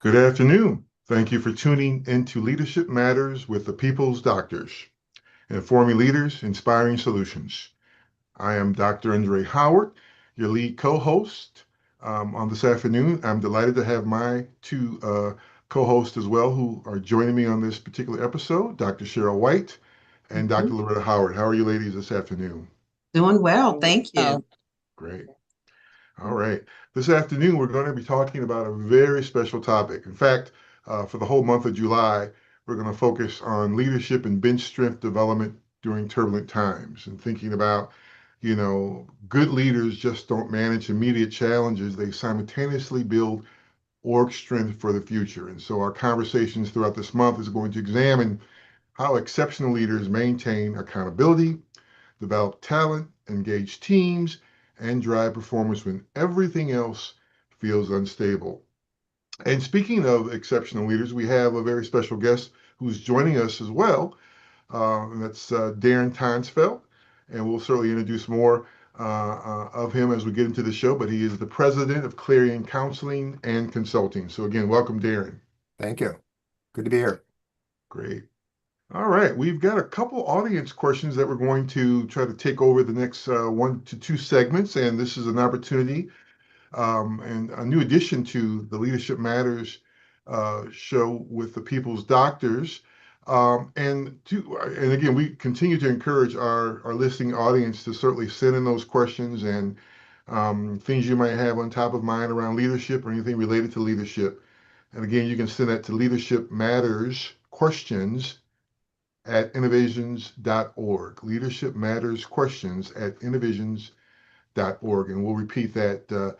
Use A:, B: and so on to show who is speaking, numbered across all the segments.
A: Good afternoon. Thank you for tuning into Leadership Matters with the People's Doctors, informing leaders, inspiring solutions. I am Dr. Andre Howard, your lead co-host on this afternoon. I'm delighted to have my two co-hosts as well who are joining me on this particular episode, Dr. Cheryl White and Dr.
B: Mhm.
A: Loretta Howard. How are you ladies this afternoon?
B: Doing well, thank you.
A: Great. All right. This afternoon, we're going to be talking about a very special topic. In fact, for the whole month of July, we're going to focus on leadership and bench strength development during turbulent times and thinking about, good leaders just don't manage immediate challenges. They simultaneously build org strength for the future. And so our conversations throughout this month is going to examine how exceptional leaders maintain accountability, develop talent, engage teams, and drive performance when everything else feels unstable. And speaking of exceptional leaders, we have a very special guest who's joining us as well. And that's Darren Tonsfeld. And we'll certainly introduce more of him as we get into the show. But he is the president of Clarion Counseling and Consulting. So, again, welcome, Darren.
C: Thank you. Good to be here.
A: Great. All right, we've got a couple audience questions that we're going to try to take over the next 1 to 2 segments, and this is an opportunity and a new addition to the Leadership Matters show with the People's Doctors. And again, we continue to encourage our listening audience to certainly send in those questions and things you might have on top of mind around leadership or anything related to leadership. And again, you can send that to Leadership Matters questions at innovations.org. Leadership Matters questions at innovations.org. And we'll repeat that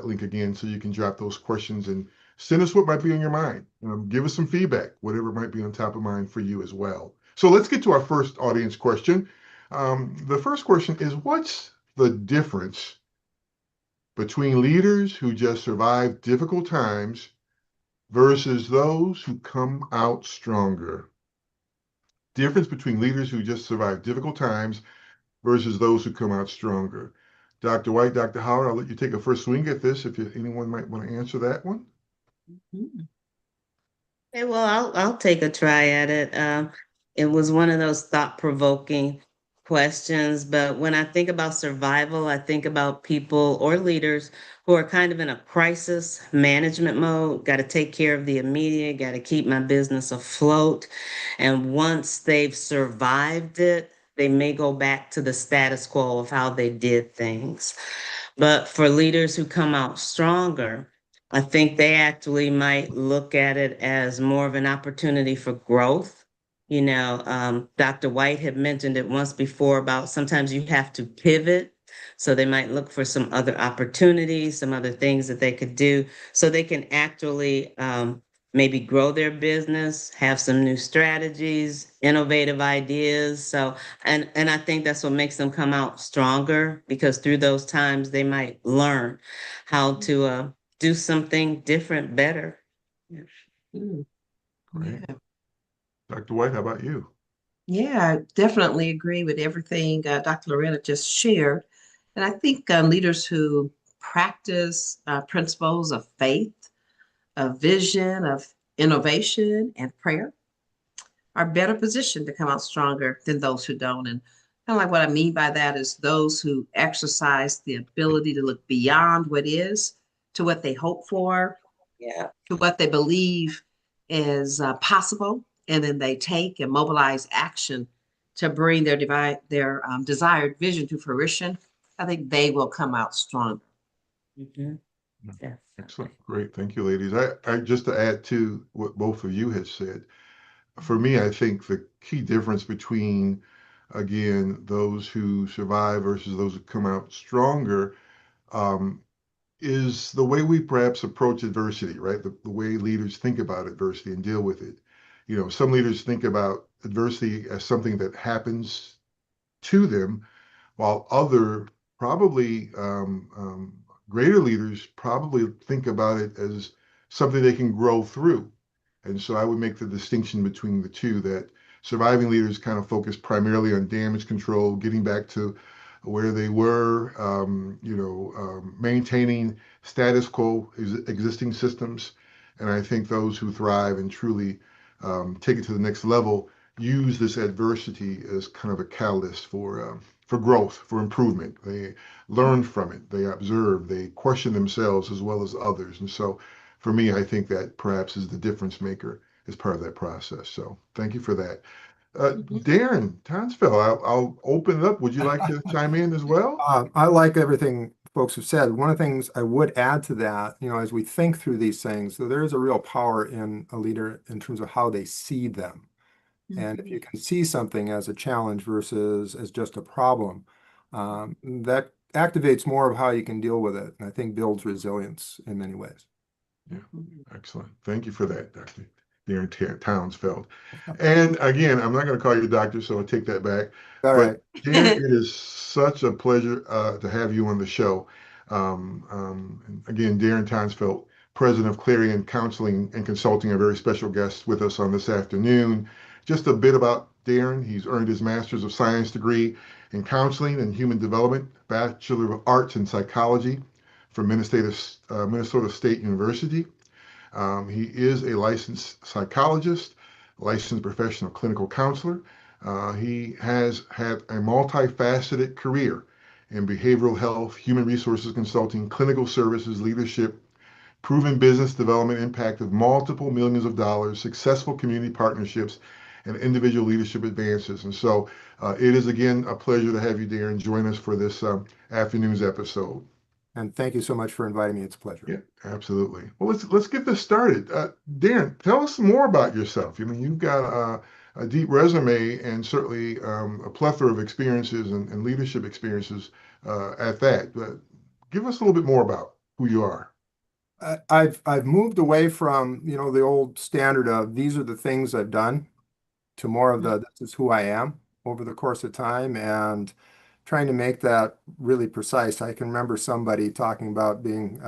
A: link again so you can drop those questions and send us what might be on your mind. Give us some feedback, whatever might be on top of mind for you as well. So let's get to our first audience question. The first question is, what's the difference between leaders who just survive difficult times versus those who come out stronger? Difference between leaders who just survive difficult times versus those who come out stronger. Dr. White, Dr. Howard, I'll let you take a first swing at this if anyone might want to answer that one.
B: Mhm.
D: Okay, well, I'll take a try at it. It was one of those thought-provoking questions, but when I think about survival, I think about people or leaders who are kind of in a crisis management mode, got to take care of the immediate, got to keep my business afloat. And once they've survived it, they may go back to the status quo of how they did things. But for leaders who come out stronger, I think they actually might look at it as more of an opportunity for growth. Dr. White had mentioned it once before about sometimes you have to pivot. So they might look for some other opportunities, some other things that they could do so they can actually maybe grow their business, have some new strategies, innovative ideas. And I think that's what makes them come out stronger because through those times they might learn how to do something different, better. Yeah.
B: Mm,
A: Great.
B: Yeah,
A: Dr. White, how about you?
B: yeah, I definitely agree with everything Dr. Loretta just shared. And I think leaders who practice principles of faith, of vision, of innovation, and prayer are better positioned to come out stronger than those who don't. And kind of like what I mean by that is those who exercise the ability to look beyond what is to what they hope for,
D: Yeah.
B: to what they believe is possible, and then they take and mobilize action to bring their desired vision to fruition. I think they will come out stronger.
D: Mhm.
A: Mm.
D: Definitely.
A: Excellent. Great. Thank you, ladies. I just to add to what both of you had said, for me, I think the key difference between, again, those who survive versus those who come out stronger um, is the way we perhaps approach adversity, right? The way leaders think about adversity and deal with it. Some leaders think about adversity as something that happens to them, while other, probably greater leaders, probably think about it as something they can grow through. And so I would make the distinction between the two, that surviving leaders kind of focus primarily on damage control, getting back to where they were, maintaining status quo existing systems. And I think those who thrive and truly take it to the next level use this adversity as kind of a catalyst for growth, for improvement. They learn from it, they observe, they question themselves as well as others. And so for me, I think that perhaps is the difference maker as part of that process. So thank you for that.
B: Mhm.
A: Darren Tonsfeld, I'll open it up. Would you like to chime in as well?
C: I like everything folks have said. One of the things I would add to that, as we think through these things, so there is a real power in a leader in terms of how they see them. And if you can see something as a challenge versus as just a problem, that activates more of how you can deal with it, and I think builds resilience in many ways.
A: Yeah, excellent. Thank you for that, Dr. Darren Townsfeld. And again, I'm not going to call you a doctor, so I'll take that back.
C: All
A: But
C: right.
A: Darren, it is such a pleasure to have you on the show. And again, Darren Townsfeld, president of Clarion Counseling and Consulting, a very special guest with us on this afternoon. Just a bit about Darren. He's earned his Master's of Science degree in Counseling and Human Development, Bachelor of Arts in Psychology from Minnesota State University. He is a licensed psychologist, licensed professional clinical counselor. He has had a multifaceted career in behavioral health, human resources consulting, clinical services, leadership, proven business development impact of multiple millions of dollars, successful community partnerships, and individual leadership advances. And so it is again a pleasure to have you, Darren, join us for this afternoon's episode.
C: And thank you so much for inviting me. It's a pleasure.
A: Yeah, absolutely. Well, let's get this started. Darren, tell us more about yourself. I mean, you've got a deep resume and certainly a plethora of experiences and leadership experiences at that. But give us a little bit more about who you are.
C: I've moved away from, the old standard of these are the things I've done to more of the this is who I am over the course of time, and trying to make that really precise. I can remember somebody talking about being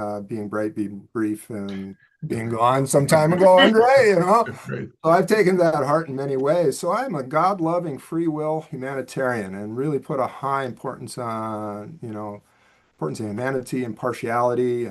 C: bright, being brief, and being gone some time ago, Andre.
A: Right.
C: So I've taken that to heart in many ways. So I'm a God-loving, free will humanitarian, and really put a high importance on, importance of humanity, impartiality,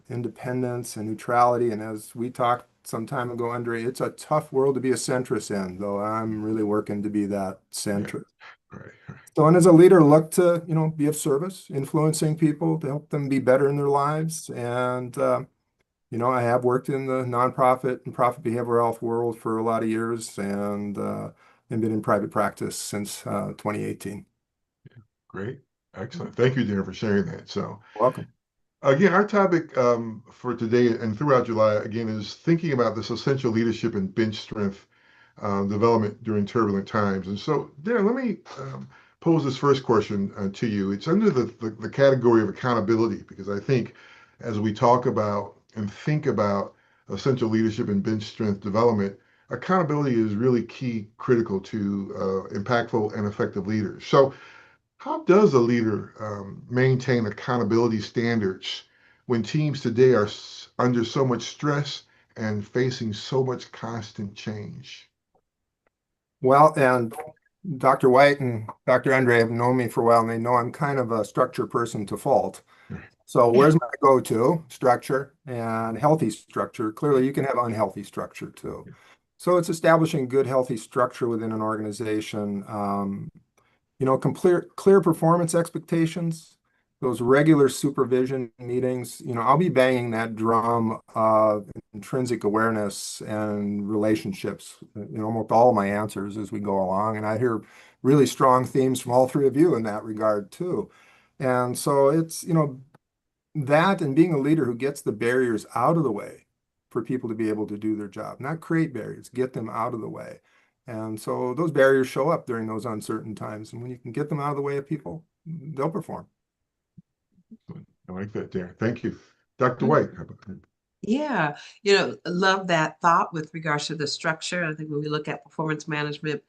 C: independence, and neutrality. And as we talked some time ago, Andre, it's a tough world to be a centrist in, though I'm really working to be that centrist.
A: Yeah. Right.
C: So, and as a leader, look to, be of service, influencing people to help them be better in their lives. And, I have worked in the nonprofit and profit behavioral health world for a lot of years, and been in private practice since 2018.
A: Great. Excellent. Thank you, Darren, for sharing that. So,
C: Welcome.
A: again, our topic for today and throughout July, again, is thinking about this essential leadership and bench strength development during turbulent times. And so, Darren, let me pose this first question to you. It's under the category of accountability, because I think as we talk about and think about essential leadership and bench strength development, accountability is really key, critical to impactful and effective leaders. So, how does a leader maintain accountability standards when teams today are under so much stress and facing so much constant change?
C: Well, and Dr. White and Dr. Andre have known me for a while, and they know I'm kind of a structure person to fault. So where's my go-to? Structure and healthy structure. Clearly, you can have unhealthy structure too. So it's establishing good, healthy structure within an organization. Clear performance expectations, those regular supervision meetings. I'll be banging that drum of intrinsic awareness and relationships, almost all of my answers as we go along. And I hear really strong themes from all three of you in that regard too. And so it's, that and being a leader who gets the barriers out of the way for people to be able to do their job, not create barriers, get them out of the way. And so those barriers show up during those uncertain times. And when you can get them out of the way of people, they'll perform.
A: I like that, Darren. Thank you. Dr. White, how about that?
B: Yeah, love that thought with regards to the structure. I think when we look at performance management,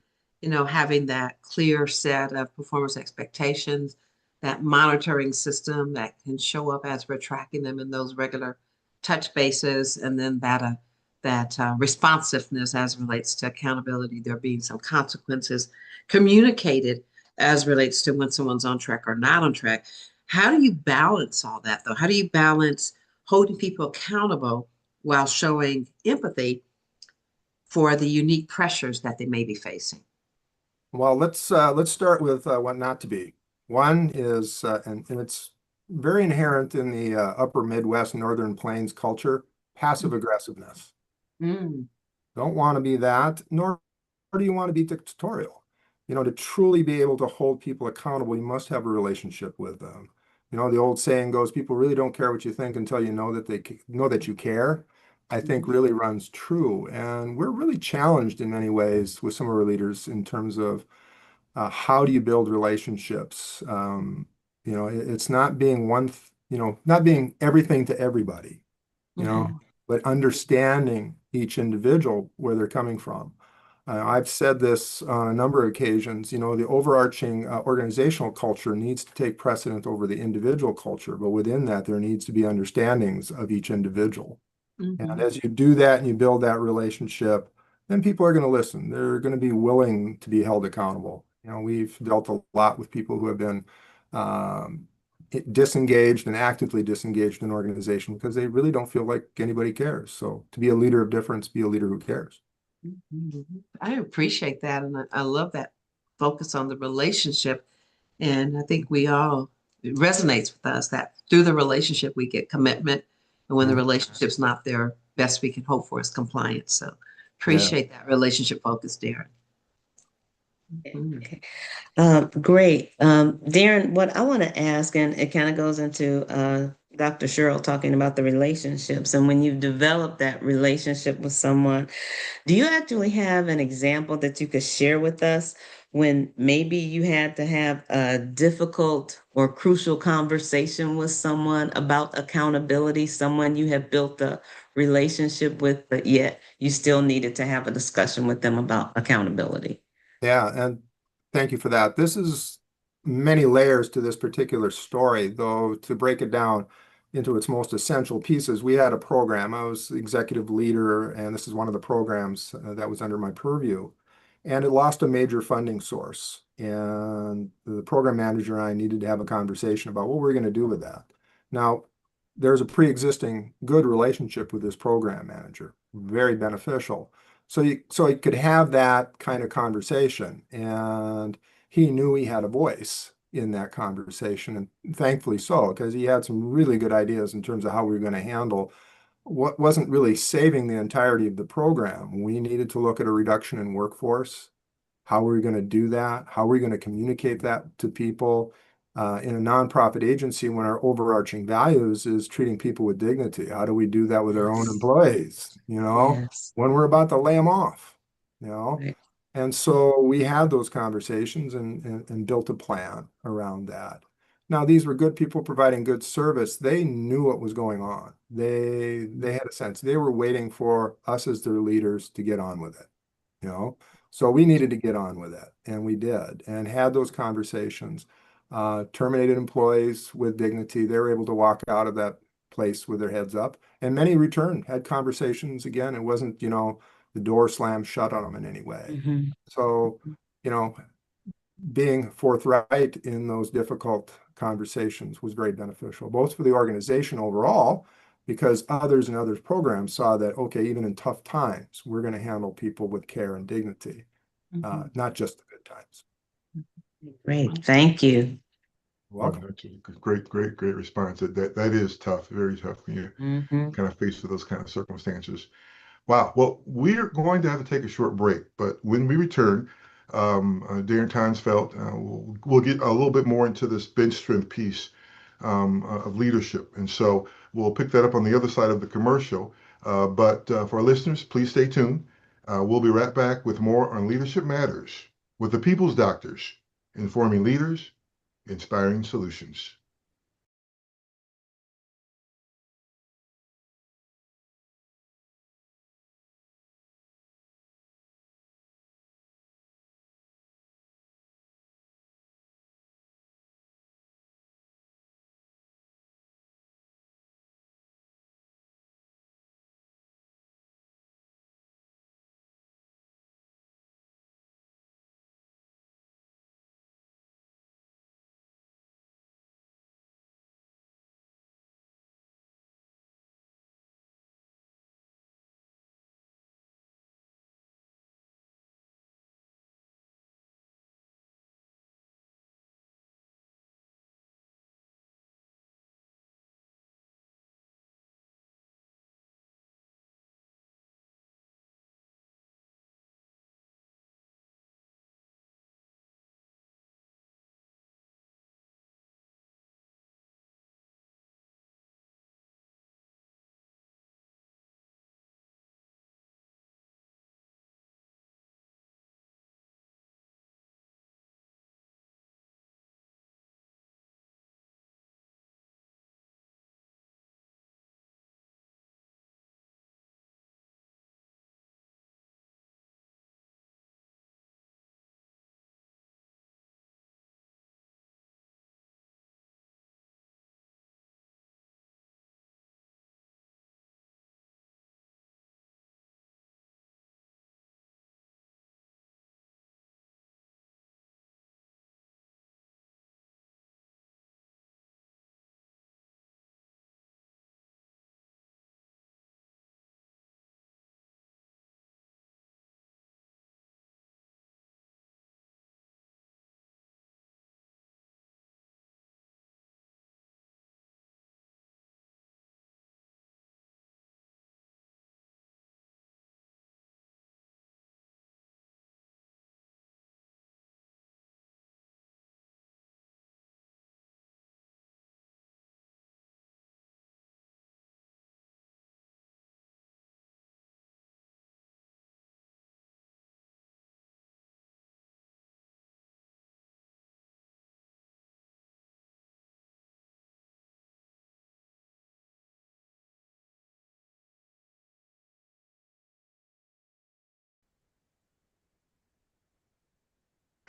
B: having that clear set of performance expectations, that monitoring system that can show up as we're tracking them in those regular touch bases, and then that responsiveness as relates to accountability, there being some consequences communicated as relates to when someone's on track or not on track. How do you balance all that, though? How do you balance holding people accountable while showing empathy for the unique pressures that they may be facing?
C: Well, let's start with what not to be. One is, and it's very inherent in the upper Midwest, Northern Plains culture, passive aggressiveness.
B: Mm,
C: Don't want to be that, nor do you want to be dictatorial. To truly be able to hold people accountable, you must have a relationship with them. The old saying goes, people really don't care what you think until you know that they know that you care. I think really runs true. And we're really challenged in many ways with some of our leaders in terms of how do you build relationships? It's not being not being everything to everybody, you know,
B: mhm,
C: but understanding each individual where they're coming from. I've said this on a number of occasions, the overarching organizational culture needs to take precedent over the individual culture, but within that, there needs to be understandings of each individual. And
B: mhm.
C: as you do that and you build that relationship, then people are going to listen. They're going to be willing to be held accountable. We've dealt a lot with people who have been um, disengaged and actively disengaged in an organization because they really don't feel like anybody cares. So to be a leader of difference, be a leader who cares.
B: Mhm. I appreciate that. And I love that focus on the relationship. And I think it resonates with us that through the relationship, we get commitment. And when the
C: Mhm.
B: relationship's not there, best we can hope for is compliance. So
C: Yeah.
B: appreciate that relationship focus, Darren. Mhm.
D: Okay. Great. Darren, what I want to ask, and it kind of goes into Dr. Cheryl talking about the relationships, and when you develop that relationship with someone, do you actually have an example that you could share with us when maybe you had to have a difficult or crucial conversation with someone about accountability, someone you have built a relationship with, but yet you still needed to have a discussion with them about accountability?
C: Yeah, and thank you for that. This is many layers to this particular story, though to break it down into its most essential pieces, we had a program. I was the executive leader, and this is one of the programs that was under my purview. And it lost a major funding source. And the program manager and I needed to have a conversation about what we're going to do with that. Now, there's a pre-existing good relationship with this program manager, very beneficial. So he could have that kind of conversation, and he knew he had a voice in that conversation, and thankfully so, because he had some really good ideas in terms of how we were going to handle what wasn't really saving the entirety of the program. We needed to look at a reduction in workforce. How are we going to do that? How are we going to communicate that to people? In a nonprofit agency, when our overarching values is treating people with dignity, how do we do that with our own
D: Yes.
C: employees?
D: Yes.
C: When we're about to lay them off, you know?
D: Right.
C: And so we had those conversations and built a plan around that. Now, these were good people providing good service. They knew what was going on. They had a sense. They were waiting for us as their leaders to get on with it, you know? So we needed to get on with it, and we did, and had those conversations. Terminated employees with dignity. They were able to walk out of that place with their heads up, and many returned, had conversations again. It wasn't, the door slammed shut on them in any way.
D: Mhm.
C: So, you know, being forthright in those difficult conversations was very beneficial, both for the organization overall, because others in others programs saw that, okay, even in tough times, we're going to handle people with care and dignity,
B: Mhm.
C: not just the good times.
D: Great. Thank you.
A: Wow,
C: Welcome.
A: that's a great, great, great response. That is tough, very tough when you're
D: Mhm.
A: kind of faced with those kind of circumstances. Wow. Well, we're going to have to take a short break, but when we return, Darren Tonsfeld, we'll get a little bit more into this bench strength piece of leadership. And so we'll pick that up on the other side of the commercial. But for our listeners, please stay tuned. We'll be right back with more on Leadership Matters with the People's Doctors, informing leaders, inspiring solutions.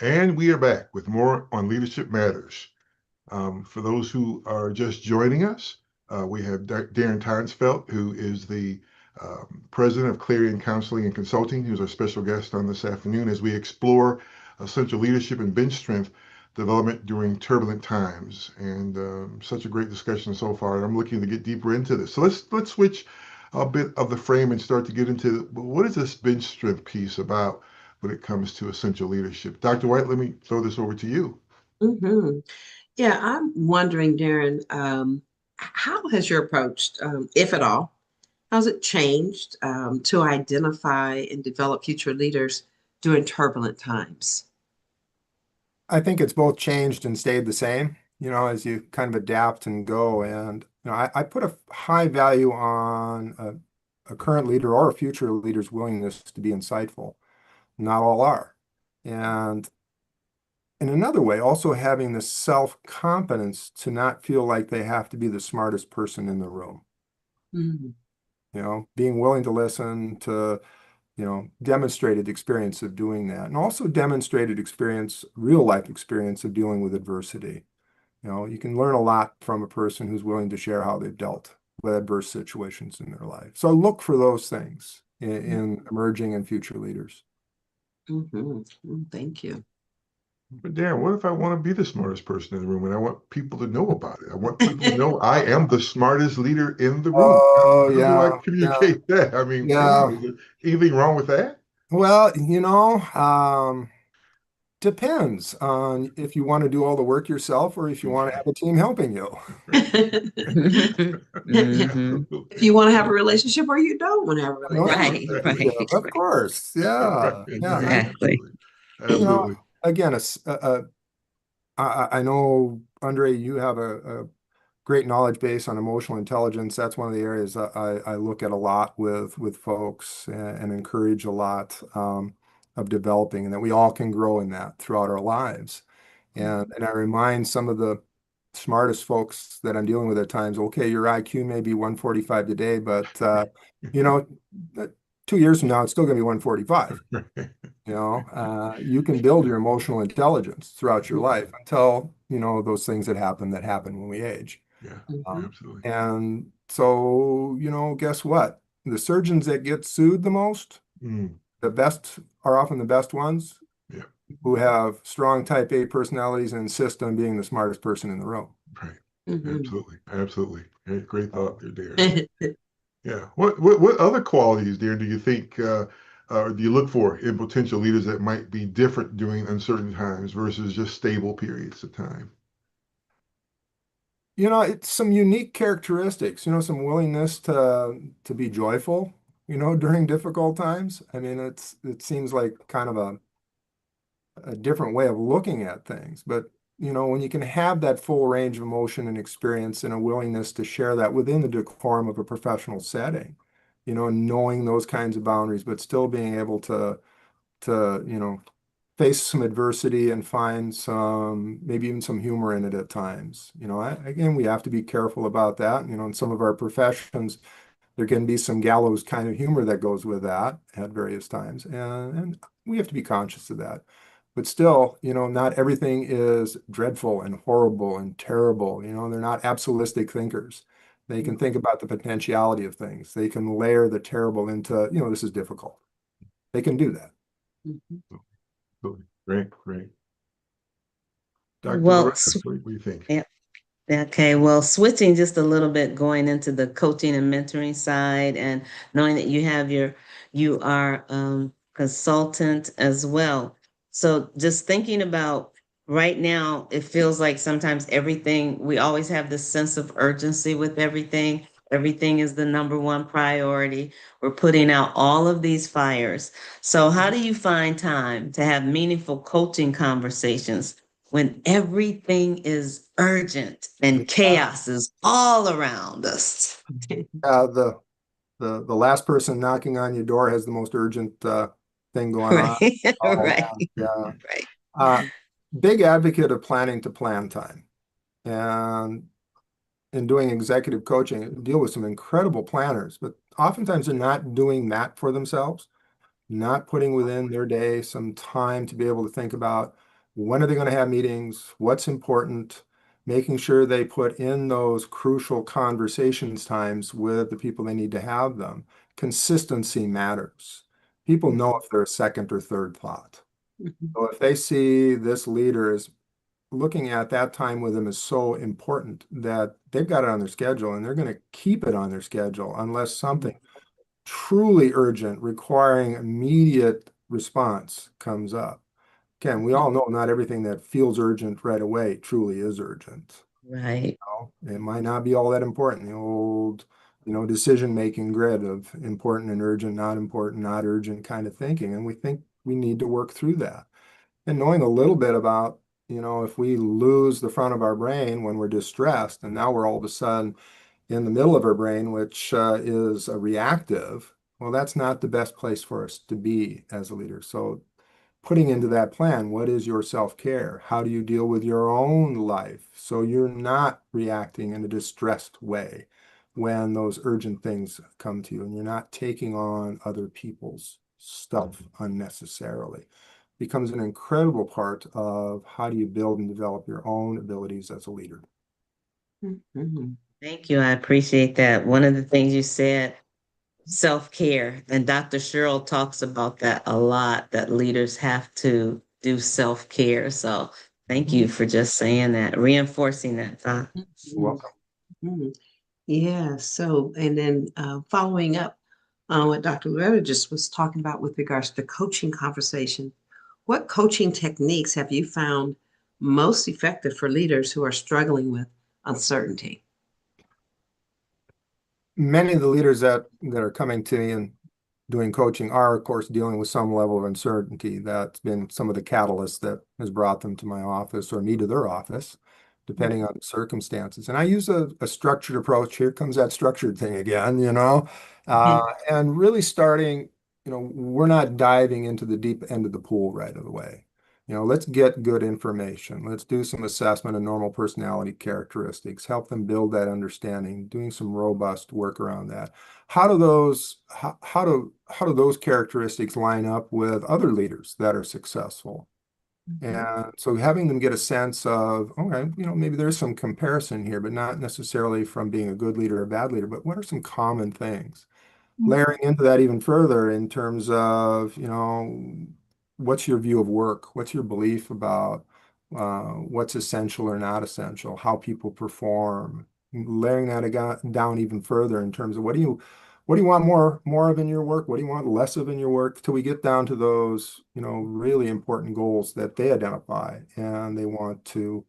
A: And we are back with more on Leadership Matters. For those who are just joining us, we have Darren Tonsfeld, who is the president of Clarion Counseling and Consulting, who's our special guest on this afternoon as we explore essential leadership and bench strength development during turbulent times. And such a great discussion so far. And I'm looking to get deeper into this. So let's switch a bit of the frame and start to get into what is this bench strength piece about when it comes to essential leadership. Dr. White, let me throw this over to you.
B: Hmm. Yeah, I'm wondering, Darren, how has your approach, if at all, how's it changed to identify and develop future leaders during turbulent times?
C: I think it's both changed and stayed the same, as you kind of adapt and go. And, I put a high value on a current leader or a future leader's willingness to be insightful. Not all are. And in another way, also having the self-confidence to not feel like they have to be the smartest person in the room.
B: Mm-hmm.
C: Being willing to listen to, demonstrated experience of doing that, and also demonstrated experience, real life experience of dealing with adversity. You can learn a lot from a person who's willing to share how they've dealt with adverse situations in their life. So look for those things in emerging and future leaders.
B: Mm-hmm. Thank you.
A: But Darren, what if I want to be the smartest person in the room and I want people to know about it? I want people to know I am the smartest leader in the room.
C: Oh,
A: How do I
C: yeah,
A: communicate that? I mean, come on,
C: yeah.
A: is there anything wrong with that?
C: Well, depends on if you want to do all the work yourself or if you want to have a team helping you.
D: Mhm.
B: If you want to have a relationship or you don't want to have a
C: No,
B: relationship.
D: Right,
C: of course. Yeah. Yeah.
D: exactly.
A: Absolutely.
C: You know,
A: Absolutely.
C: again, I know, Andre, you have a great knowledge base on emotional intelligence. That's one of the areas that I look at a lot with folks and encourage a lot of developing, and that we all can grow in that throughout our lives. And I remind some of the smartest folks that I'm dealing with at times, okay, your IQ may be 145 today, but you know, 2 years from now, it's still going to be 145. You can build your emotional intelligence throughout your life until, those things that happen when we age.
A: Yeah,
B: Mhm.
A: absolutely.
C: And so, guess what? The surgeons that get sued the most,
A: Mm,
C: the best are often the best ones
A: yeah,
C: who have strong type A personalities and insist on being the smartest person in the room.
A: right.
B: Mhm.
A: Absolutely. Absolutely. Great thought there, Darren. Yeah. What other qualities, Darren, do you think or do you look for in potential leaders that might be different during uncertain times versus just stable periods of time?
C: It's some unique characteristics, some willingness to be joyful, during difficult times. I mean, it seems like kind of a different way of looking at things. But, when you can have that full range of emotion and experience and a willingness to share that within the decorum of a professional setting, knowing those kinds of boundaries, but still being able to face some adversity and find maybe even some humor in it at times. Again, we have to be careful about that. In some of our professions, there can be some gallows kind of humor that goes with that at various times. And we have to be conscious of that. But still, not everything is dreadful and horrible and terrible. They're not absolutistic thinkers. They can think about the potentiality of things. They can layer the terrible into, this is difficult. They can do that.
B: Mhm.
A: Absolutely. Great, great. Dr.
D: Well,
A: Loretta, what do you think?
D: yeah. Okay, well, switching just a little bit, going into the coaching and mentoring side, and knowing that you are consultant as well. So just thinking about right now, it feels like sometimes everything, we always have this sense of urgency with everything. Everything is the number one priority. We're putting out all of these fires. So how do you find time to have meaningful coaching conversations when everything is urgent and chaos is all around us?
C: The the last person knocking on your door has the most urgent thing going on.
D: Right,
C: Oh
D: right,
C: man, yeah.
D: right.
C: Uh, Big advocate of planning to plan time. And in doing executive coaching, I deal with some incredible planners, but oftentimes they're not doing that for themselves, not putting within their day some time to be able to think about when are they going to have meetings? What's important? Making sure they put in those crucial conversations times with the people they need to have them. Consistency matters. People know if they're a second or third thought.
B: Mhm.
C: So if they see this leader is looking at that time with them is so important that they've got it on their schedule and they're going to keep it on their schedule unless something truly urgent requiring immediate response comes up. Again, we all know not everything that feels urgent right away truly is urgent.
D: Right.
C: It might not be all that important. The old, decision-making grid of important and urgent, not important, not urgent kind of thinking. And we think we need to work through that. And knowing a little bit about, if we lose the front of our brain when we're distressed, and now we're all of a sudden in the middle of our brain, which is a reactive, well, that's not the best place for us to be as a leader. So putting into that plan, what is your self-care? How do you deal with your own life so you're not reacting in a distressed way when those urgent things come to you and you're not taking on other people's stuff unnecessarily? Becomes an incredible part of how do you build and develop your own abilities as a leader.
B: Mhm.
D: Thank you. I appreciate that. One of the things you said, self-care, and Dr. Cheryl talks about that a lot, that leaders have to do self-care. So thank you for just saying that, reinforcing that thought.
C: You're welcome.
B: Mhm. Yeah. So, and then following up on what Dr. Loretta just was talking about with regards to coaching conversation, what coaching techniques have you found most effective for leaders who are struggling with uncertainty?
C: Many of the leaders that are coming to me and doing coaching are, of course, dealing with some level of uncertainty. That's been some of the catalysts that has brought them to my office or me to their office, depending on the circumstances. And I use a structured approach. Here comes that structured thing again,
B: Mhm.
C: and really starting, we're not diving into the deep end of the pool right away. Let's get good information. Let's do some assessment of normal personality characteristics, help them build that understanding, doing some robust work around that. How do those characteristics line up with other leaders that are successful?
B: Mhm.
C: And so having them get a sense of, okay, maybe there's some comparison here, but not necessarily from being a good leader or a bad leader, but what are some common things? Layering into that even further in terms of, what's your view of work? What's your belief about what's essential or not essential? How people perform? Layering that down even further in terms of what do you want more of in your work? What do you want less of in your work? Till we get down to those, really important goals that they identify and they want to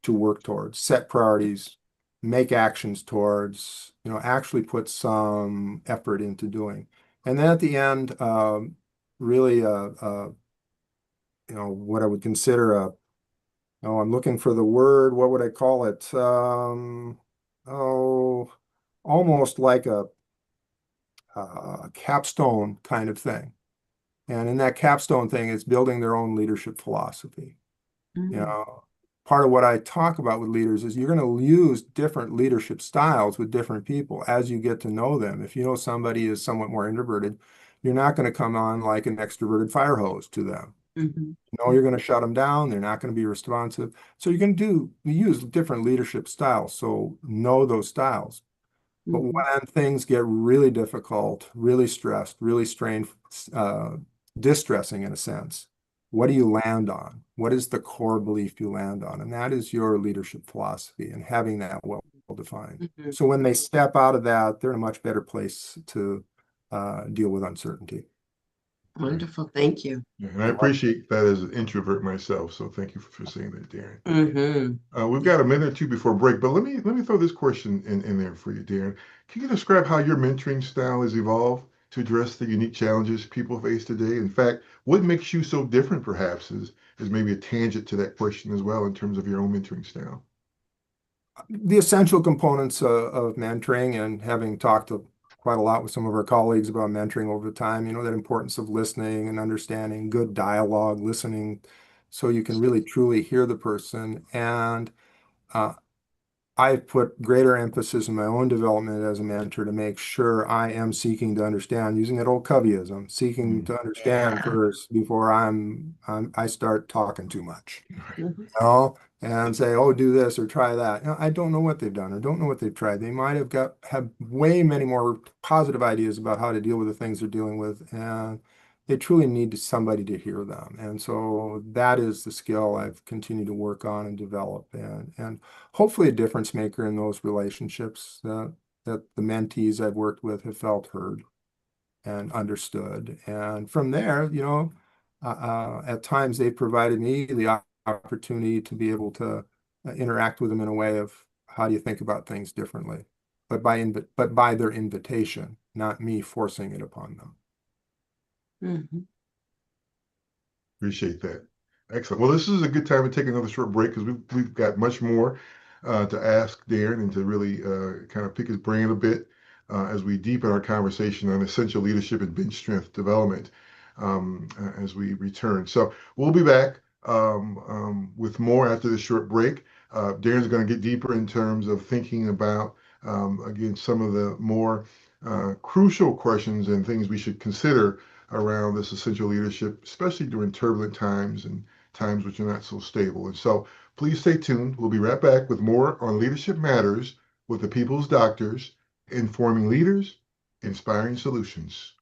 C: work towards, set priorities, make actions towards, actually put some effort into doing. And then at the end, really, what I would consider I'm looking for the word, what would I call it? Oh, almost like a capstone kind of thing. And in that capstone thing, it's building their own leadership philosophy. You
B: Mhm.
C: know, part of what I talk about with leaders is you're going to use different leadership styles with different people as you get to know them. If you know somebody is somewhat more introverted, you're not going to come on like an extroverted fire hose to them.
B: Mhm.
C: You're going to shut them down. They're not going to be responsive. So you're going to use different leadership styles. So know those styles. But when
B: Mhm.
C: things get really difficult, really stressed, really strained, uh, distressing in a sense, what do you land on? What is the core belief you land on? And that is your leadership philosophy and having that well defined.
B: Mhm.
C: So when they step out of that, they're in a much better place to deal with uncertainty.
B: Wonderful. Thank you.
A: Yeah, and I appreciate that as an introvert myself. So thank you for saying that, Darren.
B: Mhm.
A: We've got a minute or two before break, but let me throw this question in there for you, Darren. Can you describe how your mentoring style has evolved to address the unique challenges people face today? In fact, what makes you so different, perhaps, is maybe a tangent to that question as well in terms of your own mentoring style.
C: The essential components of mentoring and having talked quite a lot with some of our colleagues about mentoring over time, that importance of listening and understanding, good dialogue, listening so you can really truly hear the person and uh, I've put greater emphasis in my own development as a mentor to make sure I am seeking to understand, using that old Coveyism, seeking to understand
B: Yeah.
C: first before I start talking too much.
B: Mhm.
C: Know, and say, oh, do this or try that. I don't know what they've done or don't know what they've tried. They might have way many more positive ideas about how to deal with the things they're dealing with, and they truly need somebody to hear them. And so that is the skill I've continued to work on and develop, and hopefully a difference maker in those relationships that the mentees I've worked with have felt heard and understood. And from there, at times they provided me the opportunity to be able to interact with them in a way of how do you think about things differently, but by their invitation, not me forcing it upon them.
B: Mhm.
A: Appreciate that. Excellent. Well, this is a good time to take another short break because we've got much more to ask Darren and to really kind of pick his brain a bit as we deepen our conversation on essential leadership and bench strength development as we return. So we'll be back with more after this short break. Darren's going to get deeper in terms of thinking about, again, some of the more crucial questions and things we should consider around this essential leadership, especially during turbulent times and times which are not so stable. And so please stay tuned. We'll be right back with more on Leadership Matters with the People's Doctors, informing leaders, inspiring solutions.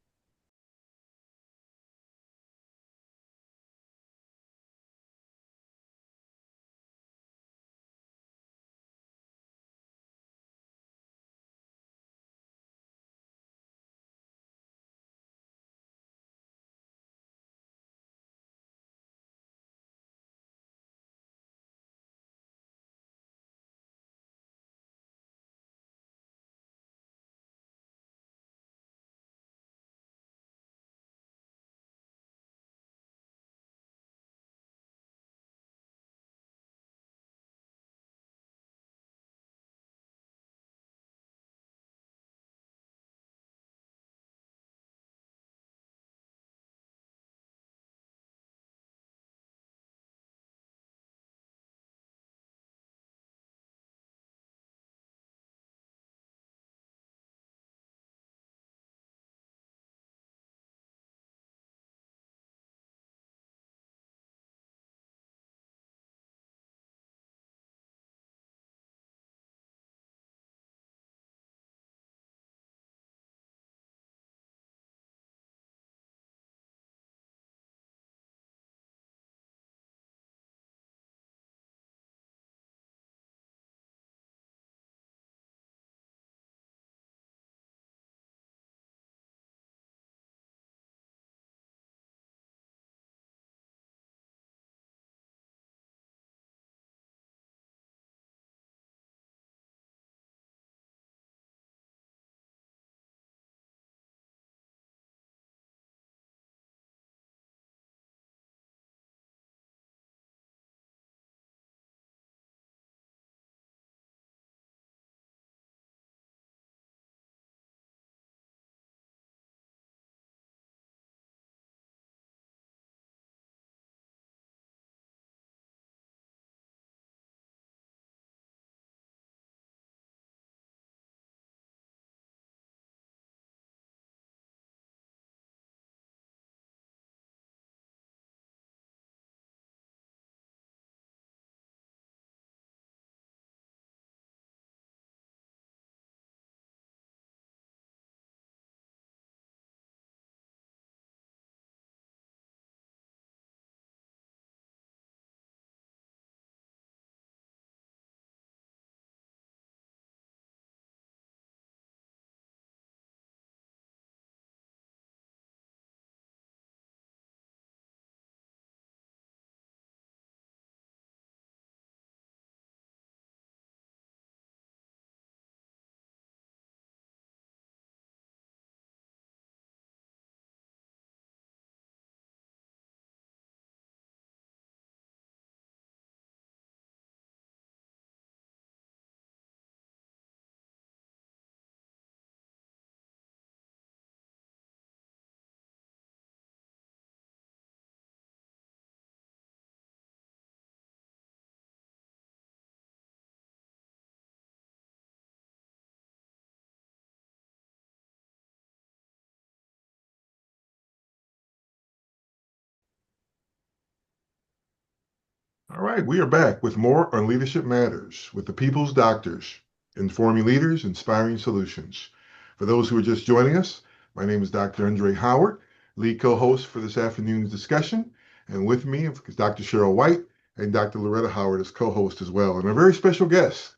A: right, we are back with more on Leadership Matters with the People's Doctors, informing leaders, inspiring solutions. For those who are just joining us, my name is Dr. Andre Howard, lead co-host for this afternoon's discussion. And with me is Dr. Cheryl White and Dr. Loretta Howard as co-host as well. And a very special guest,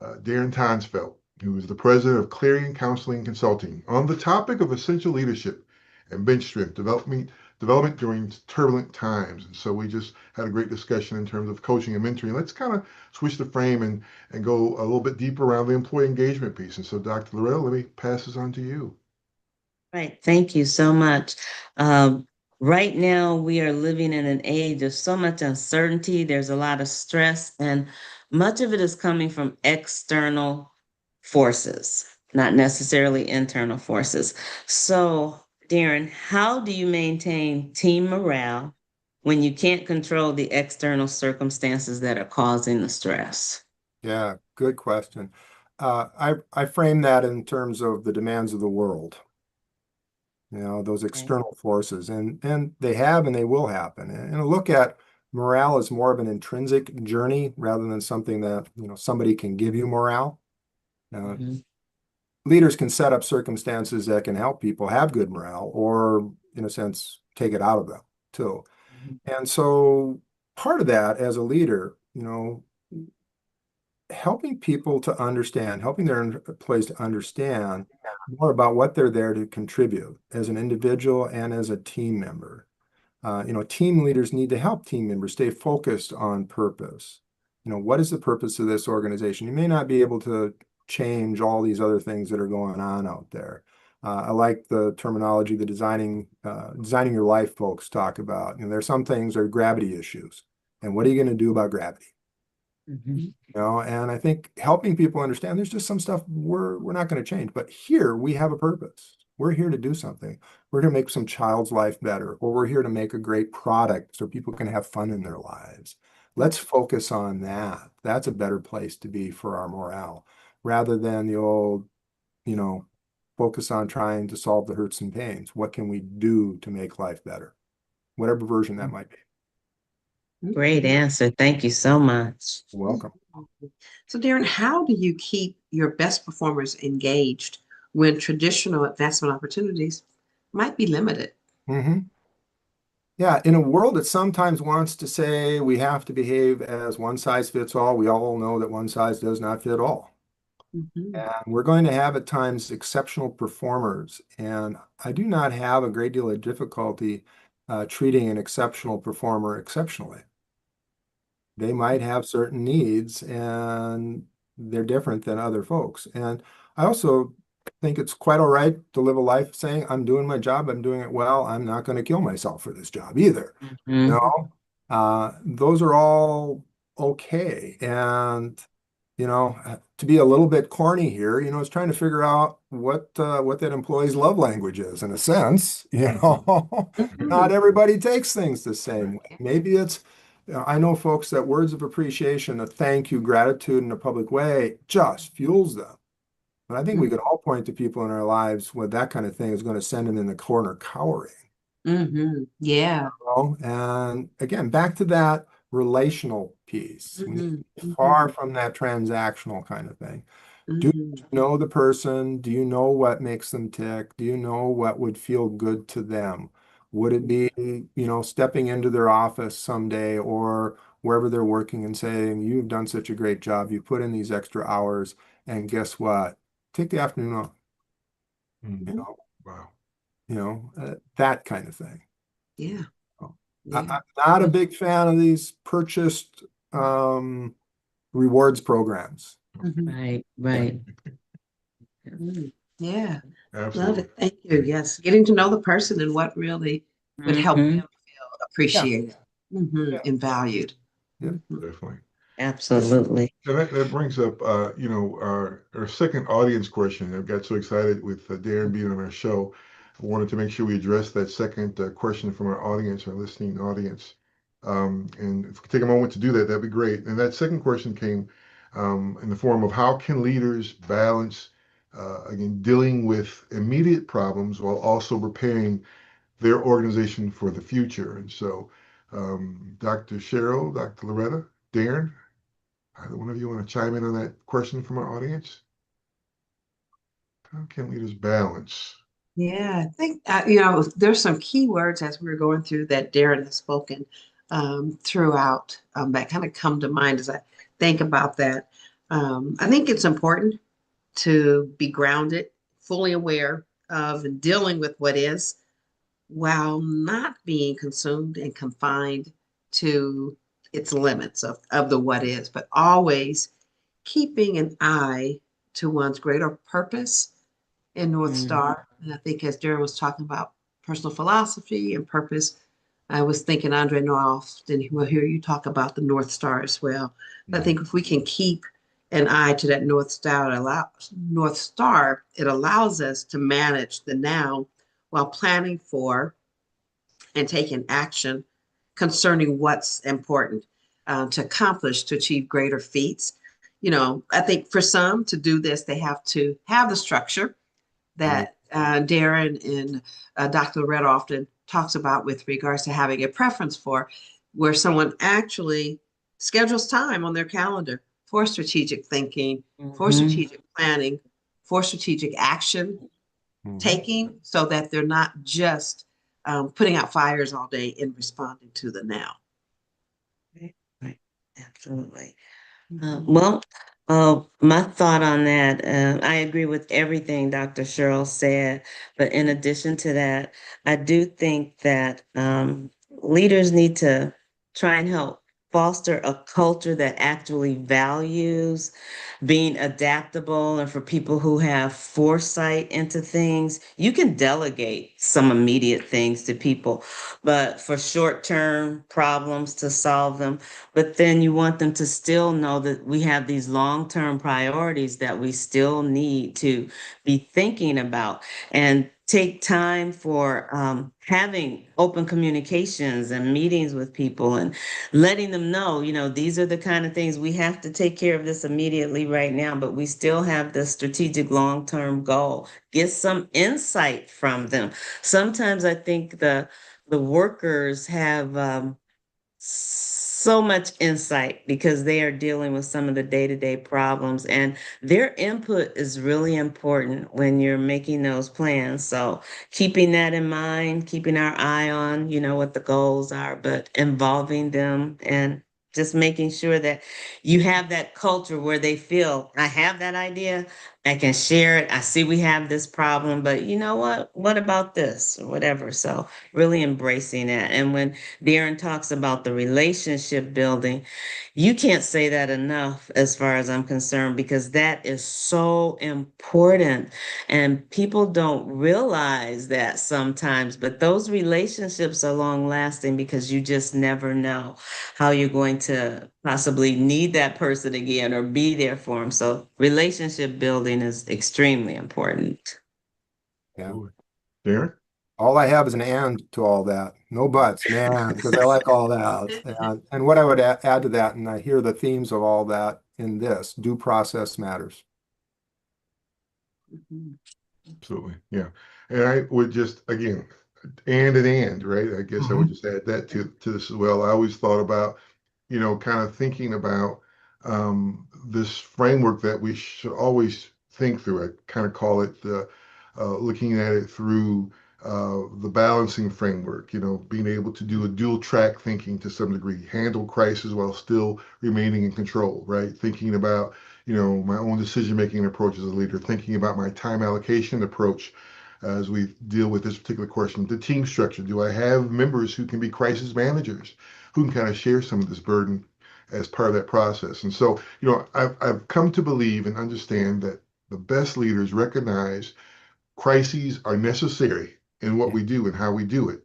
A: Darren Tonsfeld, who is the president of Clarion Counseling Consulting, on the topic of essential leadership and bench strength development during turbulent times. And so we just had a great discussion in terms of coaching and mentoring. Let's kind of switch the frame and go a little bit deeper around the employee engagement piece. And so, Dr. Loretta, let me pass this on to you.
D: Right. Thank you so much. Right now, we are living in an age of so much uncertainty. There's a lot of stress, and much of it is coming from external forces, not necessarily internal forces. So, Darren, how do you maintain team morale when you can't control the external circumstances that are causing the stress?
C: Yeah, good question. I frame that in terms of the demands of the world, those external forces, and they have and they will happen. And a look at morale as more of an intrinsic journey rather than something that, somebody can give you morale.
D: Mhm.
C: Leaders can set up circumstances that can help people have good morale or, in a sense, take it out of them too. And so part of that as a leader, helping people to understand, helping their employees to understand more about what they're there to contribute as an individual and as a team member. Team leaders need to help team members stay focused on purpose. What is the purpose of this organization? You may not be able to change all these other things that are going on out there. I like the terminology the designing your life folks talk about. There's some things that are gravity issues. And what are you going to do about gravity?
D: Mhm.
C: And I think helping people understand there's just some stuff we're not going to change, but here we have a purpose. We're here to do something. We're to make some child's life better, or we're here to make a great product so people can have fun in their lives. Let's focus on that. That's a better place to be for our morale, rather than the old, you know, focus on trying to solve the hurts and pains. What can we do to make life better? Whatever version that might be.
D: Great answer. Thank you so much.
C: You're welcome.
B: So, Darren, how do you keep your best performers engaged when traditional advancement opportunities might be limited?
C: Mm-hmm. Yeah, in a world that sometimes wants to say we have to behave as one size fits all, we all know that one size does not fit all.
B: Mhm.
C: And we're going to have at times exceptional performers. And I do not have a great deal of difficulty treating an exceptional performer exceptionally. They might have certain needs and they're different than other folks. And I also think it's quite all right to live a life saying, I'm doing my job, I'm doing it well, I'm not going to kill myself for this job either.
D: Mhm.
C: Those are all okay. And, to be a little bit corny here, it's trying to figure out what that employee's love language is in a sense, Not
B: Mhm.
C: everybody takes things the same way. Maybe it's, I know folks that words of appreciation, a thank you, gratitude in a public way just fuels them. But I think we could all point to people in our lives where that kind of thing is going to send them in the corner cowering.
B: Yeah.
C: And again, back to that relational piece. We need
B: Mhm.
C: to be
B: Mhm.
C: far from that transactional kind of thing. Do
B: Mhm.
C: you know the person? Do you know what makes them tick? Do you know what would feel good to them? Would it be, stepping into their office someday or wherever they're working and saying, you've done such a great job, you put in these extra hours, and guess what? Take the afternoon off, you
A: Mhm.
C: know,
A: Wow.
C: that kind of thing.
B: Yeah.
C: I'm
B: Yeah.
C: not a big fan of these purchased rewards programs.
B: Mhm.
D: Right, right.
B: Mhm. Yeah. Love
A: Absolutely.
B: it. Thank you. Yes. Getting to know the person and what really would help
D: Mhm.
B: them feel
C: Yeah,
B: appreciated,
C: yeah,
B: and valued.
C: yeah.
B: Mhm.
A: Definitely.
D: Absolutely.
A: And that brings up, our second audience question. I got so excited with Darren being on our show. I wanted to make sure we address that second question from our audience, our listening audience. And if we could take a moment to do that, that'd be great. And that second question came in the form of how can leaders balance, again, dealing with immediate problems while also preparing their organization for the future. And so Dr. Cheryl, Dr. Loretta, Darren, either one of you want to chime in on that question from our audience? How can leaders balance?
B: Yeah, I think there's some key words as we were going through that Darren has spoken throughout that kind of come to mind as I think about that. I think it's important to be grounded, fully aware of and dealing with what is, while not being consumed and confined to its limits of the what is, but always keeping an eye to one's greater purpose and North Star. And I think as Darren was talking about personal philosophy and purpose, I was thinking Andre North, then we'll hear you talk about the North Star as well. But I think if we can keep an eye to that North Star, it allows us to manage the now while planning for and taking action concerning what's important to accomplish to achieve greater feats. I think for some to do this, they have to have the structure that Darren and Dr. Loretta often talks about with regards to having a preference for, where someone actually schedules time on their calendar for strategic thinking, for strategic planning, for strategic action taking, so that they're not just putting out fires all day and responding to the now.
D: Right. Absolutely. Well, my thought on that, I agree with everything Dr. Cheryl said, but in addition to that, I do think that leaders need to try and help foster a culture that actually values being adaptable, and for people who have foresight into things. You can delegate some immediate things to people, but for short-term problems to solve them. But then you want them to still know that we have these long-term priorities that we still need to be thinking about, and take time for having open communications and meetings with people and letting them know, these are the kind of things we have to take care of this immediately right now, but we still have this strategic long-term goal. Get some insight from them. Sometimes I think the workers have so much insight because they are dealing with some of the day-to-day problems, and their input is really important when you're making those plans. So keeping that in mind, keeping our eye on, what the goals are, but involving them and just making sure that you have that culture where they feel, I have that idea, I can share it. I see we have this problem, but you know what? What about this or whatever? So really embracing that. And when Darren talks about the relationship building, you can't say that enough as far as I'm concerned, because that is so important. And people don't realize that sometimes, but those relationships are long lasting because you just never know how you're going to possibly need that person again or be there for them. So relationship building is extremely important.
C: Yeah.
A: Darren?
C: All I have is an and to all that. No buts, man, because I like all that. And what I would add to that, and I hear the themes of all that in this, due process matters.
A: Absolutely. Yeah. And I would just, again, right? I guess I would just add that to this as well. I always thought about, kind of thinking about this framework that we should always think through. I kind of call it looking at it through the balancing framework, being able to do a dual track thinking to some degree, handle crisis while still remaining in control, right? Thinking about, my own decision-making approach as a leader, thinking about my time allocation approach as we deal with this particular question. The team structure, do I have members who can be crisis managers, who can kind of share some of this burden as part of that process? And so, I've come to believe and understand that the best leaders recognize crises are necessary in what we do and how we do it,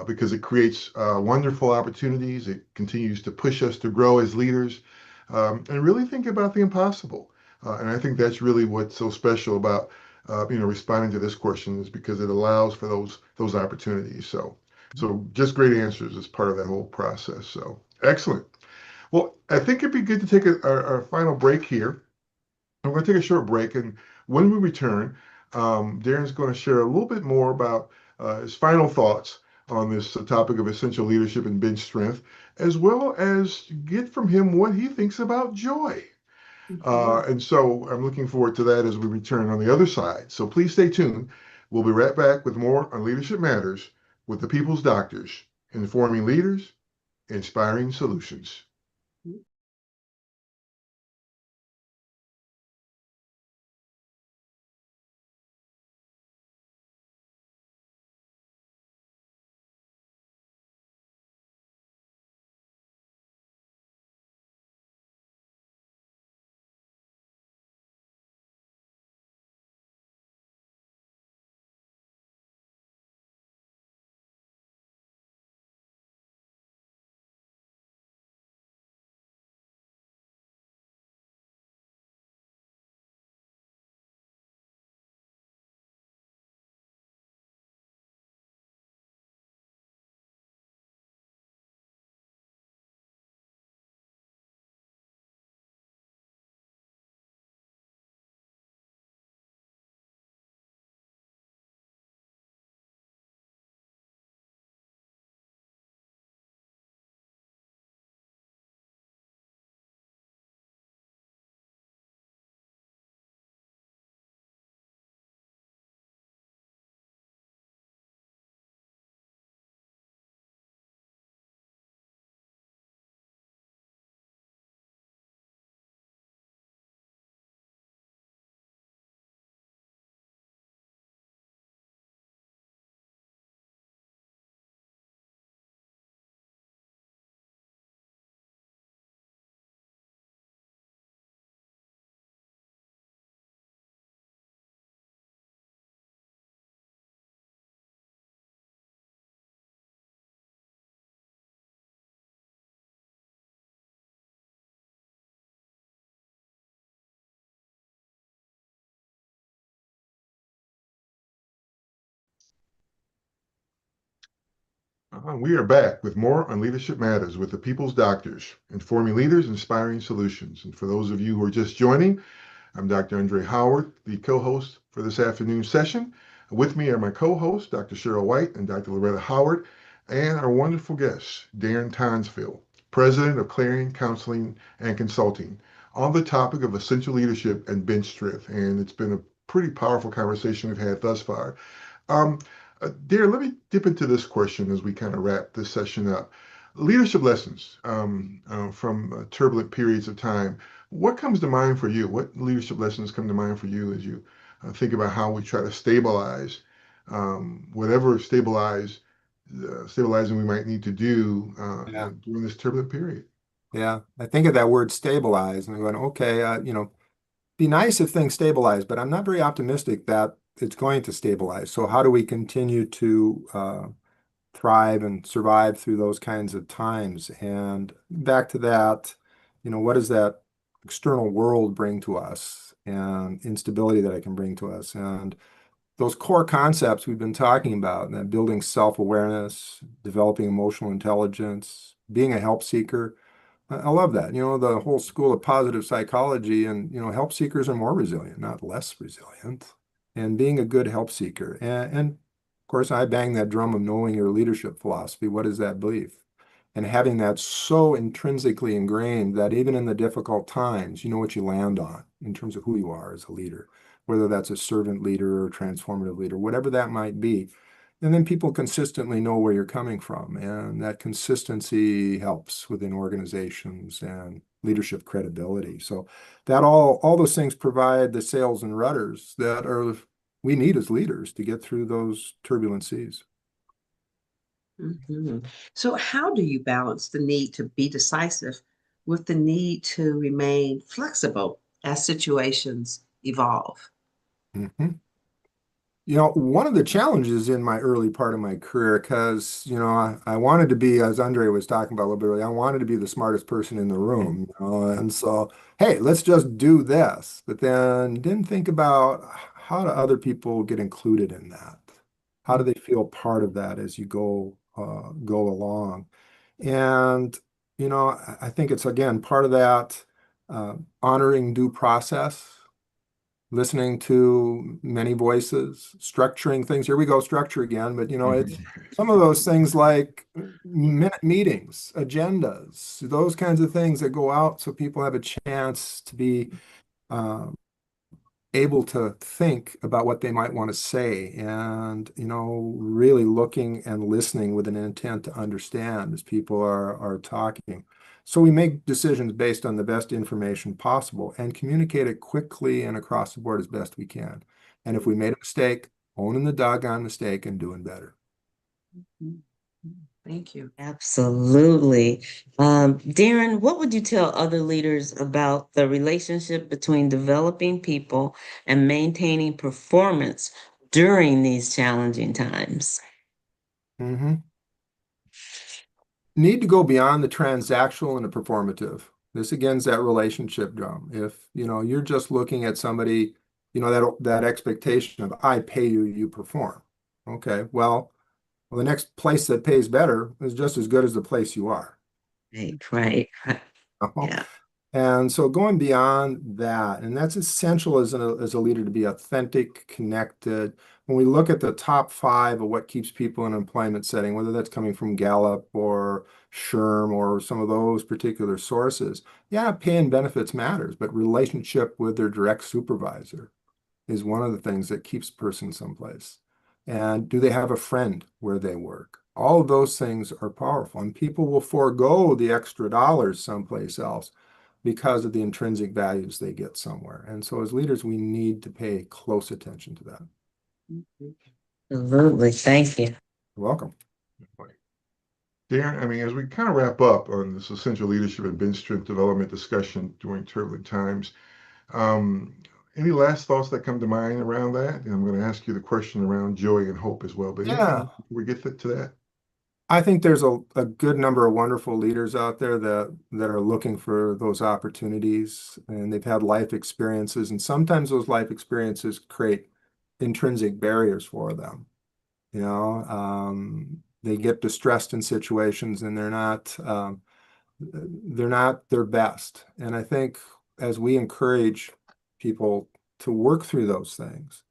A: because it creates wonderful opportunities. It continues to push us to grow as leaders, and really think about the impossible. And I think that's really what's so special about responding to this question, is because it allows for those opportunities. So just great answers as part of that whole process. So excellent. Well, I think it'd be good to take our final break here. I'm going to take a short break, and when we return, Darren's going to share a little bit more about his final thoughts on this topic of essential leadership and bench strength, as well as get from him what he thinks about joy. And so I'm looking forward to that as we return on the other side. So please stay tuned. We'll be right back with more on Leadership Matters with the People's Doctors, informing leaders, inspiring solutions. We are back with more on Leadership Matters with the People's Doctors, informing leaders, inspiring solutions. And for those of you who are just joining, I'm Dr. Andre Howard, the co-host for this afternoon session. With me are my co-hosts, Dr. Cheryl White and Dr. Loretta Howard, and our wonderful guest, Darren Tonsfield, President of Clarion Counseling and Consulting, on the topic of essential leadership and bench strength. And it's been a pretty powerful conversation we've had thus far. Um, Darren, let me dip into this question as we kind of wrap this session up. Leadership lessons from turbulent periods of time. What comes to mind for you? What leadership lessons come to mind for you as you think about how we try to stabilize whatever stabilizing we might need to do
C: Yeah.
A: during this turbulent period?
C: Yeah. I think of that word stabilize and I'm going, okay, be nice if things stabilize, but I'm not very optimistic that it's going to stabilize. So how do we continue to thrive and survive through those kinds of times? And back to that, what does that external world bring to us and instability that it can bring to us? And those core concepts we've been talking about, that building self-awareness, developing emotional intelligence, being a help seeker, I love that. The whole school of positive psychology and, help seekers are more resilient, not less resilient. And being a good help seeker. And of course, I bang that drum of knowing your leadership philosophy. What is that belief? And having that so intrinsically ingrained that even in the difficult times, you know what you land on in terms of who you are as a leader, whether that's a servant leader or a transformative leader, whatever that might be. And then people consistently know where you're coming from. And that consistency helps within organizations and leadership credibility. So that all those things provide the sails and rudders that are we need as leaders to get through those turbulent seas.
B: So, how do you balance the need to be decisive with the need to remain flexible as situations evolve?
C: Mhm. One of the challenges in my early part of my career, because, I wanted to be, as Andre was talking about a little bit earlier, I wanted to be the smartest person in the room, and so, hey, let's just do this. But then didn't think about how do other people get included in that? How do they feel part of that as you go along? And, I think it's, again, part of that honoring due process listening to many voices, structuring things. Here we go, structure again. But, it's some of those things like minute meetings, agendas, those kinds of things that go out so people have a chance to be uh, able to think about what they might want to say and, really looking and listening with an intent to understand as people are talking. So we make decisions based on the best information possible and communicate it quickly and across the board as best we can. And if we made a mistake, owning the doggone mistake and doing better.
B: Thank you.
D: Absolutely. Darren, what would you tell other leaders about the relationship between developing people and maintaining performance during these challenging times?
C: Mhm. Need to go beyond the transactional and the performative. This again is that relationship drum. If you're just looking at somebody, that expectation of I pay you, you perform. Okay, well, the next place that pays better is just as good as the place you are.
D: Right. Yeah.
C: And so going beyond that, and that's essential as a leader to be authentic, connected. When we look at the top 5 of what keeps people in an employment setting, whether that's coming from Gallup or SHRM or some of those particular sources, yeah, pay and benefits matters, but relationship with their direct supervisor is one of the things that keeps a person someplace. And do they have a friend where they work? All of those things are powerful, and people will forego the extra dollars someplace else because of the intrinsic values they get somewhere. And so as leaders, we need to pay close attention to that.
D: Absolutely. Thank you.
C: You're welcome.
A: Darren, I mean, as we kind of wrap up on this essential leadership and bench strength development discussion during turbulent times, any last thoughts that come to mind around that? And I'm going to ask you the question around joy and hope as well. But
C: Yeah.
A: we get to that.
C: I think there's a good number of wonderful leaders out there that are looking for those opportunities, and they've had life experiences, and sometimes those life experiences create intrinsic barriers for them. They get distressed in situations, and they're not their best. And I think as we encourage people to work through those things,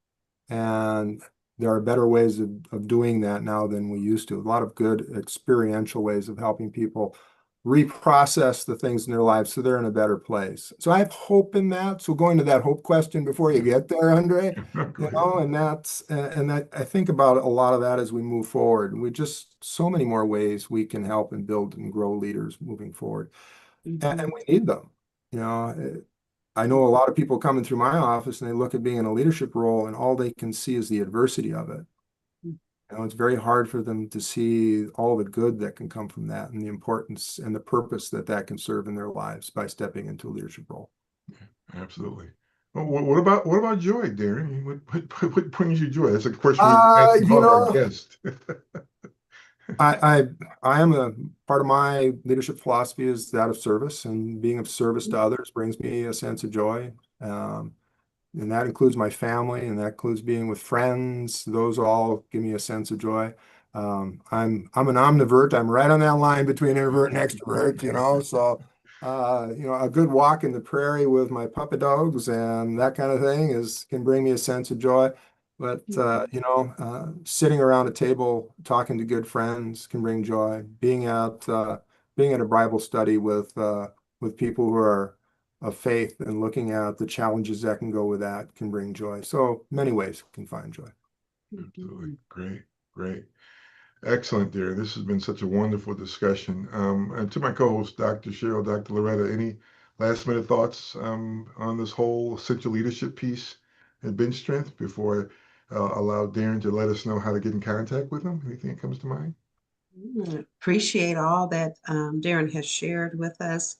C: and there are better ways of doing that now than we used to. A lot of good experiential ways of helping people reprocess the things in their lives so they're in a better place. So I have hope in that. So going to that hope question before you get there, Andre, and I think about a lot of that as we move forward. We just so many more ways we can help and build and grow leaders moving forward. And we need them. I know a lot of people coming through my office and they look at being in a leadership role and all they can see is the adversity of it. It's very hard for them to see all the good that can come from that and the importance and the purpose that can serve in their lives by stepping into a leadership role.
A: Absolutely. Well, what about joy, Darren? What brings you joy? That's a question we ask all of our guests.
C: I am a part of my leadership philosophy is that of service, and being of service to others brings me a sense of joy. And that includes my family, and that includes being with friends. Those all give me a sense of joy. I'm an omnivert. I'm right on that line between introvert and extrovert, So, a good walk in the prairie with my puppy dogs and that kind of thing can bring me a sense of joy. But sitting around a table talking to good friends can bring joy. Being at a Bible study with people who are of faith and looking at the challenges that can go with that can bring joy. So many ways can find joy.
A: Absolutely. Great. Excellent, dear. This has been such a wonderful discussion. And to my co-host, Dr. Cheryl, Dr. Loretta, any last minute thoughts on this whole essential leadership piece and bench strength before I allow Darren to let us know how to get in contact with him? Anything that comes to mind?
B: Appreciate all that Darren has shared with us.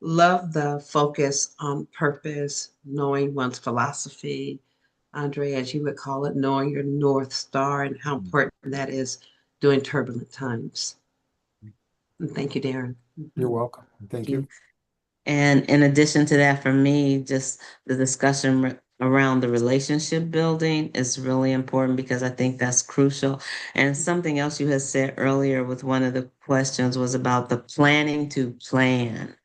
B: Love the focus on purpose, knowing one's philosophy. Andre, as you would call it, knowing your North Star and how important that is during turbulent times. And thank you, Darren.
C: You're welcome. Thank you.
D: And in addition to that, for me, just the discussion around the relationship building is really important because I think that's crucial. And something else you had said earlier with one of the questions was about the planning to plan.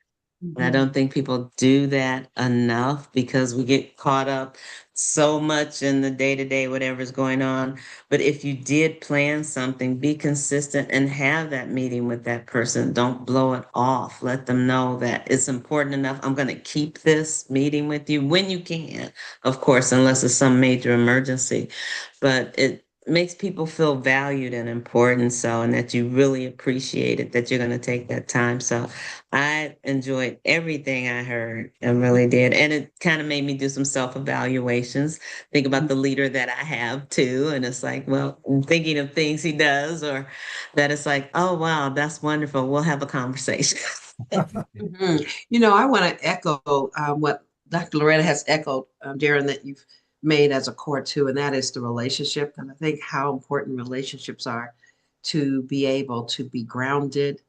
D: And I don't think people do that enough because we get caught up so much in the day to day, whatever's going on. But if you did plan something, be consistent and have that meeting with that person. Don't blow it off. Let them know that it's important enough. I'm going to keep this meeting with you when you can, of course, unless it's some major emergency. But it makes people feel valued and important. So, and that you really appreciate it, that you're going to take that time. So, I enjoyed everything I heard. I really did. And it kind of made me do some self-evaluations, think about the leader that I have too. And it's like, well, I'm thinking of things he does, or that it's like, oh, wow, that's wonderful. We'll have a conversation.
B: Mhm. You know, I want to echo what Dr. Loretta has echoed, Darren, that you've made as a core too, and that is the relationship. And I think how important relationships are to be able to be grounded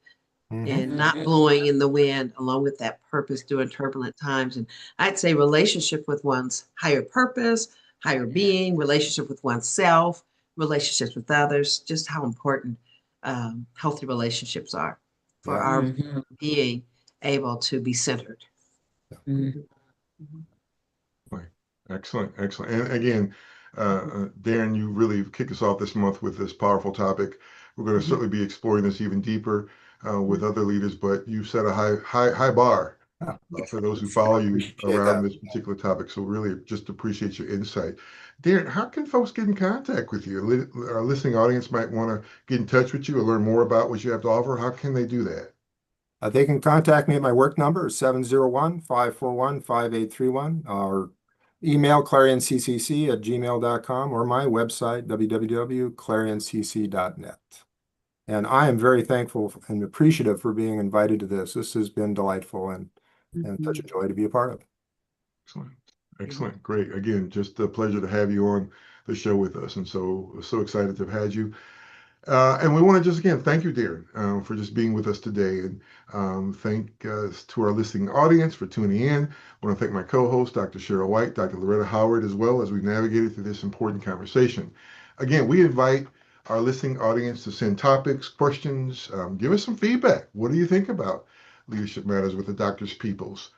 C: Mhm.
B: and not blowing in the wind, along with that purpose during turbulent times. And I'd say relationship with one's higher purpose, higher being, relationship with oneself, relationships with others, just how important healthy relationships are for
C: Yeah.
B: our
D: Mhm.
B: being able to be centered.
D: Mhm.
B: Mhm.
A: Right. Excellent, excellent. And again, Darren, you really kicked us off this month with this powerful topic. We're going to
B: Mhm.
A: certainly be exploring this even deeper with
B: Mhm.
A: other leaders, but you set a high bar for those who follow
C: I
A: you
C: appreciate
A: around
C: that.
A: this particular topic. So really just appreciate your insight. Darren, how can folks get in contact with you? Our listening audience might want to get in touch with you or learn more about what you have to offer. How can they do that?
C: They can contact me at my work number, 701-541-5831, or email clarioncc@gmail.com, or my website, www.clarioncc.net. And I am very thankful and appreciative for being invited to this. This has been delightful and such a
B: Mhm.
C: joy to be a part of.
A: Excellent. Excellent. Great. Again, just a pleasure to have you on the show with us. And so excited to have had you. And we want to just again thank you, Darren, for just being with us today, and thank to our listening audience for tuning in. I want to thank my co-host, Dr. Cheryl White, Dr. Loretta Howard, as well as we navigated through this important conversation. Again, we invite our listening audience to send topics, questions, give us some feedback. What do you think about Leadership Matters with the Doctor's Peoples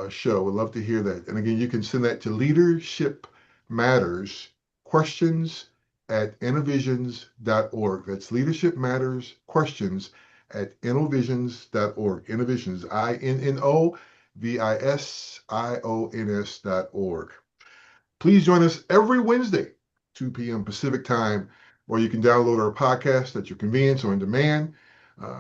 A: show? We'd love to hear that. And again, you can send that to Leadership Matters questions at innovisions.org. That's Leadership Matters questions at innovisions.org. Innovisions, INNOVISIONS.org. Please join us every Wednesday, 2 p.m. Pacific time, where you can download our podcast at your convenience or on demand.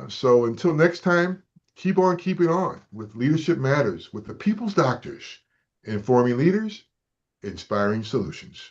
A: So until next time, keep on keeping on with Leadership Matters with the People's Doctors, informing leaders, inspiring solutions.